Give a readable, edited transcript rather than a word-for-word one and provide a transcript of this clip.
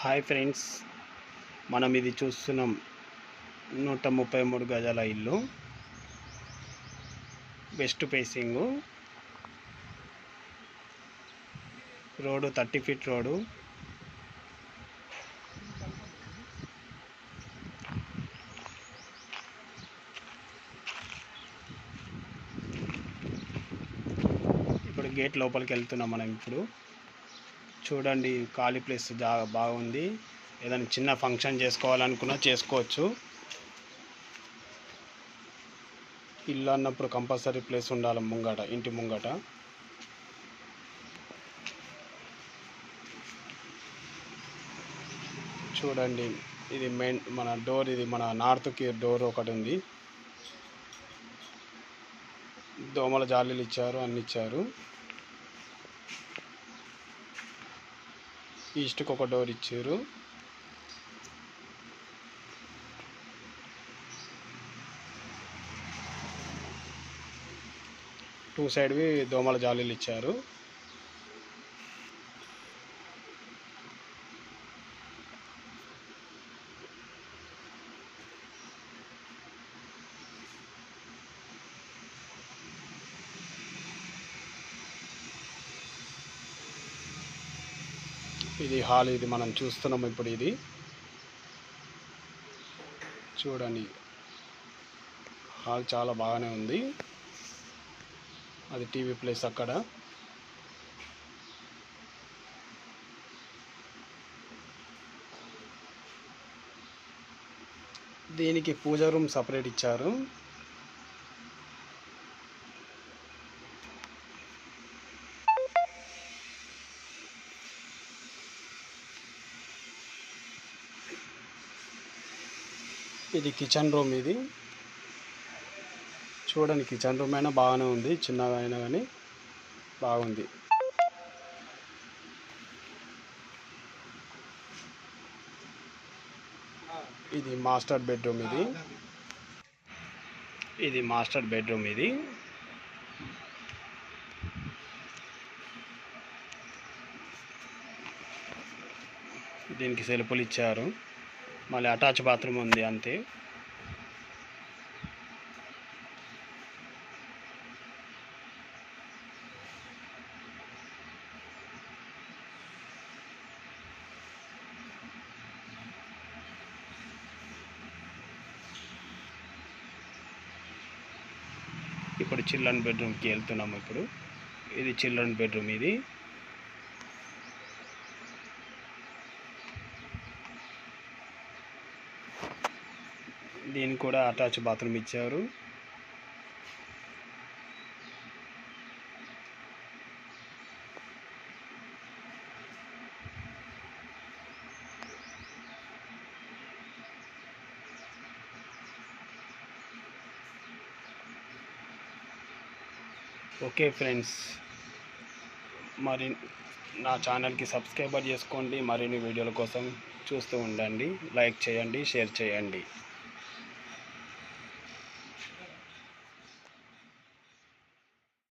Hi friends, మనం ఇది చూస్తున్నాం 133 గజాల ఇల్లు, west facing, road 30 feet road. ఇప్పుడు గేట్ లోపలికి వెళ్తున్నాం మనం. ఇప్పుడు చూడండి, ఖాళీ ప్లేస్ బాగుంది. ఏదైనా చిన్న ఫంక్షన్ చేసుకోవాలనుకున్నా చేసుకోవచ్చు. ఇల్లు అన్నప్పుడు కంపల్సరీ ప్లేస్ ఉండాలి ముంగట, ఇంటి ముంగట. చూడండి, ఇది మెయిన్ మన డోర్. ఇది మన నార్త్కి డోర్ ఒకటి ఉంది. దోమల జాలీలు ఇచ్చారు, అన్ని ఇచ్చారు. ఈస్ట్కి ఒక డోర్ ఇచ్చారు. టూ సైడ్వి దోమల జాలీలు ఇచ్చారు. ఇది హాల్. ఇది మనం చూస్తున్నాం ఇప్పుడు. ఇది చూడండి, హాల్ చాలా బాగానే ఉంది. అది టీవీ ప్లేస్ అక్కడ. దీనికి పూజ రూమ్ సపరేట్ ఇచ్చారు. ఇది కిచెన్ రూమ్. ఇది చూడండి, కిచెన్ రూమ్ అయినా బాగానే ఉంది, చిన్నగా అయినా కానీ బాగుంది. ఇది మాస్టర్ బెడ్రూమ్. ఇది మాస్టర్ బెడ్రూమ్. ఇది దీనికి సెల్ఫ్లు ఇచ్చారు. మళ్ళీ అటాచ్ బాత్రూమ్ ఉంది, అంతే. ఇప్పుడు చిల్డ్రన్ బెడ్రూమ్కి వెళ్తున్నాము. ఇప్పుడు ఇది చిల్డ్రన్ బెడ్రూమ్. ఇది దీనికి కూడా అటాచ్ బాత్రూమ్ ఇచ్చారు. ఓకే ఫ్రెండ్స్, మరి నా ఛానల్కి సబ్స్క్రైబర్ చేసుకోండి. మరిన్ని వీడియోల కోసం చూస్తూ ఉండండి. లైక్ చేయండి, షేర్ చేయండి.